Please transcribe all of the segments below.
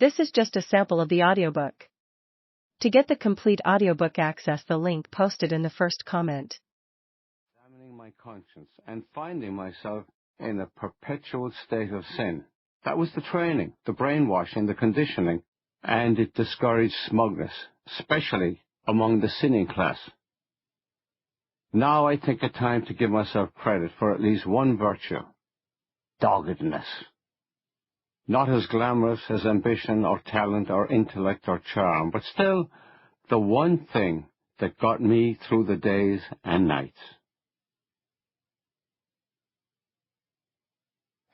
This is just a sample of the audiobook. To get the complete audiobook, access the link posted in the first comment. Examining my conscience and finding myself in a perpetual state of sin. That was the training, the brainwashing, the conditioning, and it discouraged smugness, especially among the sinning class. Now I think it time to give myself credit for at least one virtue: doggedness. Not as glamorous as ambition or talent or intellect or charm, but still the one thing that got me through the days and nights.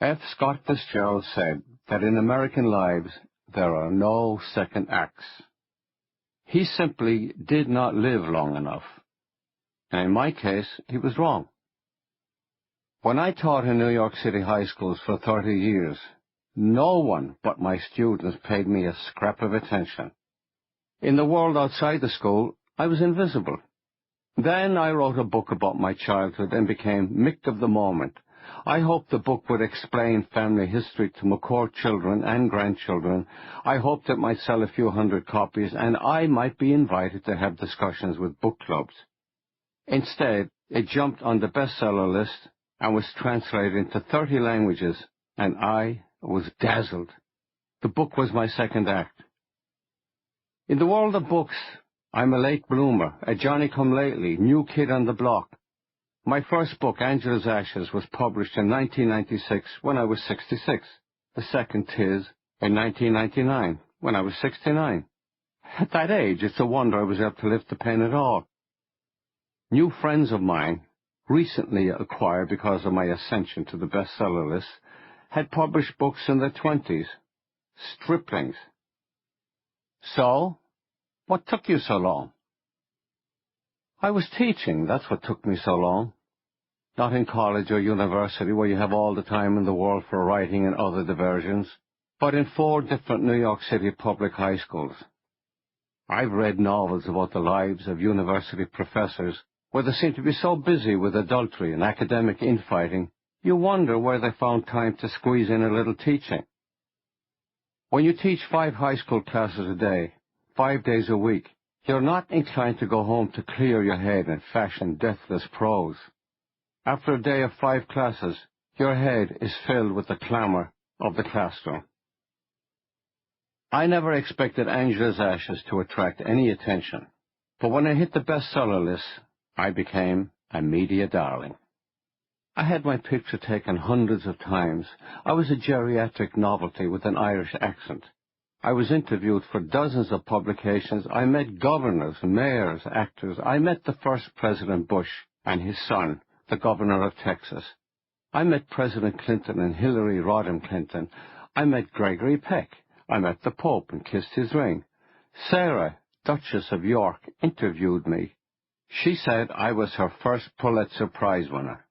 F. Scott Fitzgerald said that in American lives there are no second acts. He simply did not live long enough. And in my case, he was wrong. When I taught in New York City high schools for 30 years, no one but my students paid me a scrap of attention. In the world outside the school, I was invisible. Then I wrote a book about my childhood and became Mick of the moment. I hoped the book would explain family history to McCourt children and grandchildren. I hoped it might sell a few hundred copies, and I might be invited to have discussions with book clubs. Instead, it jumped on the bestseller list and was translated into 30 languages, and I was dazzled. The book was my second act. In the world of books, I'm a late bloomer, a Johnny-come-lately, new kid on the block. My first book, Angela's Ashes, was published in 1996 when I was 66. The second, Tis, in 1999 when I was 69. At that age, it's a wonder I was able to lift the pen at all. New friends of mine, recently acquired because of my ascension to the bestseller list, had published books in their 20s. Striplings. So, what took you so long? I was teaching, that's what took me so long. Not in college or university where you have all the time in the world for writing and other diversions, but in 4 different New York City public high schools. I've read novels about the lives of university professors where they seem to be so busy with adultery and academic infighting, you wonder where they found time to squeeze in a little teaching. When you teach 5 high school classes a day, 5 days a week, you're not inclined to go home to clear your head and fashion deathless prose. After a day of 5 classes, your head is filled with the clamor of the classroom. I never expected Angela's Ashes to attract any attention, but when I hit the bestseller list, I became a media darling. I had my picture taken hundreds of times. I was a geriatric novelty with an Irish accent. I was interviewed for dozens of publications. I met governors, mayors, actors. I met the first President Bush and his son, the governor of Texas. I met President Clinton and Hillary Rodham Clinton. I met Gregory Peck. I met the Pope and kissed his ring. Sarah, Duchess of York, interviewed me. She said I was her first Pulitzer Prize winner.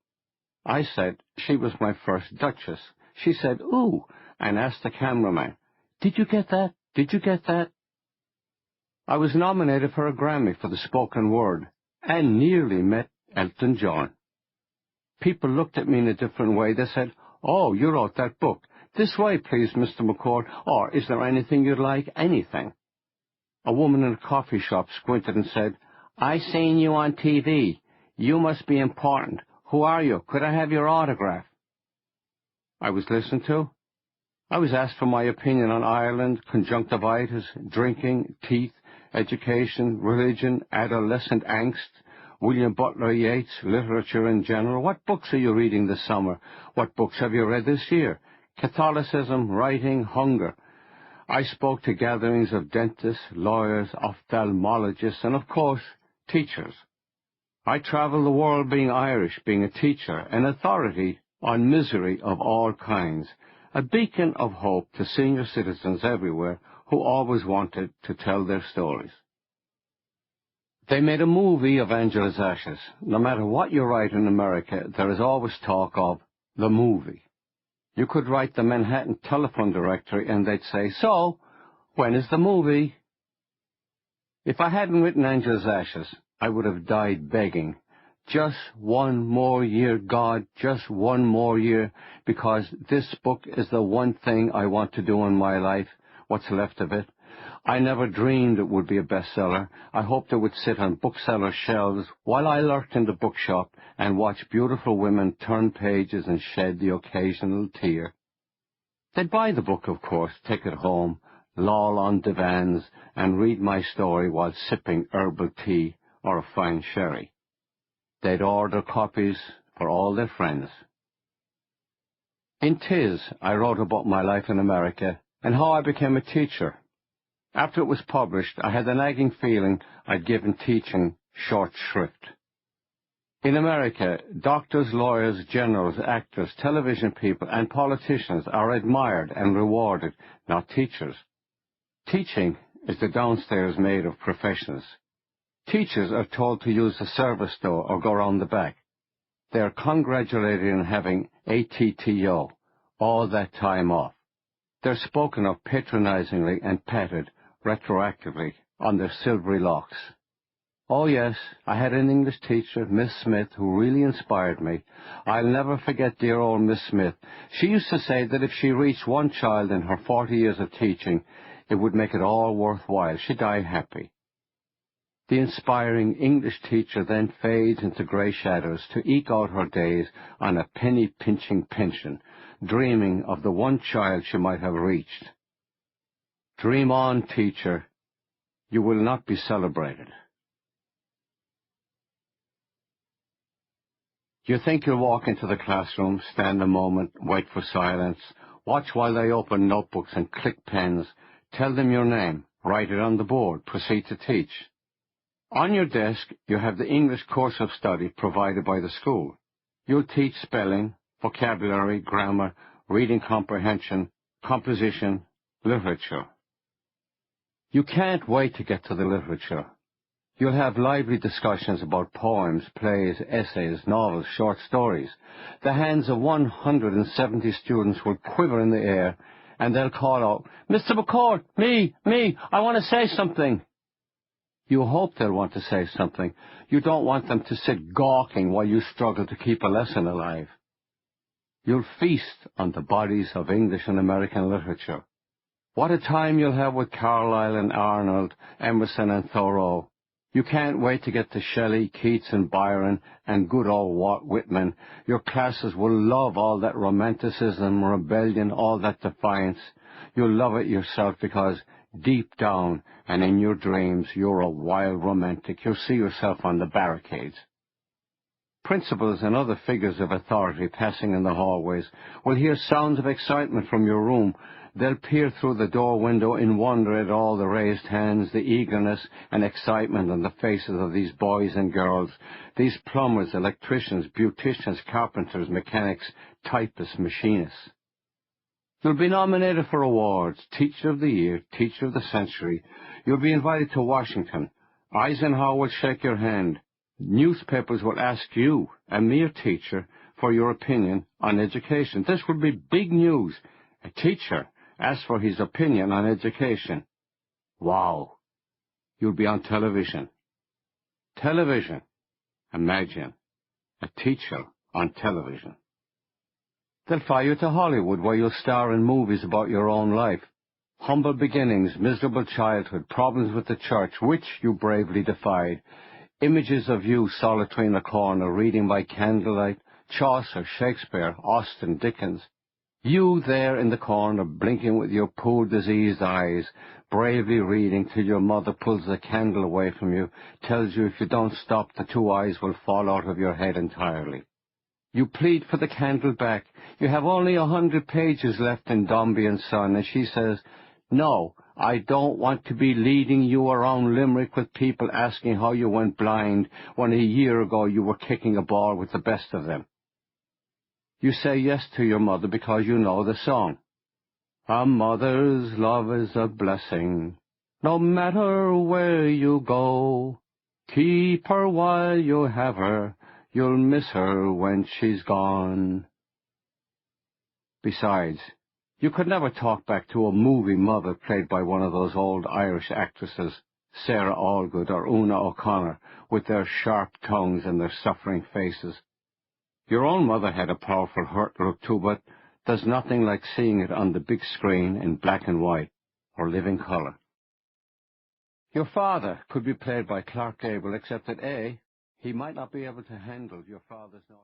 I said she was my first Duchess. She said, "Ooh," and asked the cameraman, "Did you get that? Did you get that?" I was nominated for a Grammy for the spoken word and nearly met Elton John. People looked at me in a different way. They said, "Oh, you wrote that book. This way, please, Mr. McCourt," or "Is there anything you'd like?" Anything. A woman in a coffee shop squinted and said, "I seen you on TV. You must be important. Who are you? Could I have your autograph?" I was listened to. I was asked for my opinion on Ireland, conjunctivitis, drinking, teeth, education, religion, adolescent angst, William Butler Yeats, literature in general. What books are you reading this summer? What books have you read this year? Catholicism, writing, hunger. I spoke to gatherings of dentists, lawyers, ophthalmologists, and of course, teachers. I traveled the world being Irish, being a teacher, an authority on misery of all kinds, a beacon of hope to senior citizens everywhere who always wanted to tell their stories. They made a movie of Angela's Ashes. No matter what you write in America, there is always talk of the movie. You could write the Manhattan telephone directory and they'd say, "So, when is the movie?" If I hadn't written Angela's Ashes, I would have died begging. Just one more year, God, just one more year, because this book is the one thing I want to do in my life, what's left of it. I never dreamed it would be a bestseller. I hoped it would sit on booksellers' shelves while I lurked in the bookshop and watched beautiful women turn pages and shed the occasional tear. They'd buy the book, of course, take it home, loll on divans, and read my story while sipping herbal tea or a fine sherry. They'd order copies for all their friends. In Tiz, I wrote about my life in America and how I became a teacher. After it was published, I had the nagging feeling I'd given teaching short shrift. In America, doctors, lawyers, generals, actors, television people, and politicians are admired and rewarded, not teachers. Teaching is the downstairs maid of professions. Teachers are told to use the service door or go round the back. They are congratulated on having ATTO, all that time off. They're spoken of patronizingly and petted retroactively on their silvery locks. Oh yes, I had an English teacher, Miss Smith, who really inspired me. I'll never forget dear old Miss Smith. She used to say that if she reached one child in her 40 years of teaching, it would make it all worthwhile. She'd die happy. The inspiring English teacher then fades into grey shadows to eke out her days on a penny-pinching pension, dreaming of the one child she might have reached. Dream on, teacher. You will not be celebrated. You think you'll walk into the classroom, stand a moment, wait for silence, watch while they open notebooks and click pens, tell them your name, write it on the board, proceed to teach. On your desk, you have the English course of study provided by the school. You'll teach spelling, vocabulary, grammar, reading comprehension, composition, literature. You can't wait to get to the literature. You'll have lively discussions about poems, plays, essays, novels, short stories. The hands of 170 students will quiver in the air, and they'll call out, "Mr. McCourt, me, I want to say something." You hope they'll want to say something. You don't want them to sit gawking while you struggle to keep a lesson alive. You'll feast on the bodies of English and American literature. What a time you'll have with Carlyle and Arnold, Emerson and Thoreau. You can't wait to get to Shelley, Keats and Byron and good old Walt Whitman. Your classes will love all that romanticism, rebellion, all that defiance. You'll love it yourself because deep down and in your dreams you're a wild romantic. You'll see yourself on the barricades. Principals and other figures of authority passing in the hallways will hear sounds of excitement from your room. They'll peer through the door window in wonder at all the raised hands, the eagerness and excitement on the faces of these boys and girls, these plumbers, electricians, beauticians, carpenters, mechanics, typists, machinists. You'll be nominated for awards, Teacher of the Year, Teacher of the Century. You'll be invited to Washington. Eisenhower will shake your hand. Newspapers will ask you, a mere teacher, for your opinion on education. This will be big news. A teacher asks for his opinion on education. Wow. You'll be on television. Television. Imagine. A teacher on television. They'll fly you to Hollywood where you'll star in movies about your own life. Humble beginnings, miserable childhood, problems with the church, which you bravely defied. Images of you solitary in a corner, reading by candlelight, Chaucer, Shakespeare, Austen, Dickens. You there in the corner, blinking with your poor diseased eyes, bravely reading till your mother pulls the candle away from you, tells you if you don't stop, the two eyes will fall out of your head entirely. You plead for the candle back. You have only 100 pages left in Dombey and Son, and she says, "No, I don't want to be leading you around Limerick with people asking how you went blind when a year ago you were kicking a ball with the best of them." You say yes to your mother because you know the song. A mother's love is a blessing, no matter where you go. Keep her while you have her, you'll miss her when she's gone. Besides, you could never talk back to a movie mother played by one of those old Irish actresses, Sarah Allgood or Una O'Connor, with their sharp tongues and their suffering faces. Your own mother had a powerful hurt look too, but there's nothing like seeing it on the big screen in black and white. or living colour. Your father could be played by Clark Gable, except that A, he might not be able to handle your father's noise.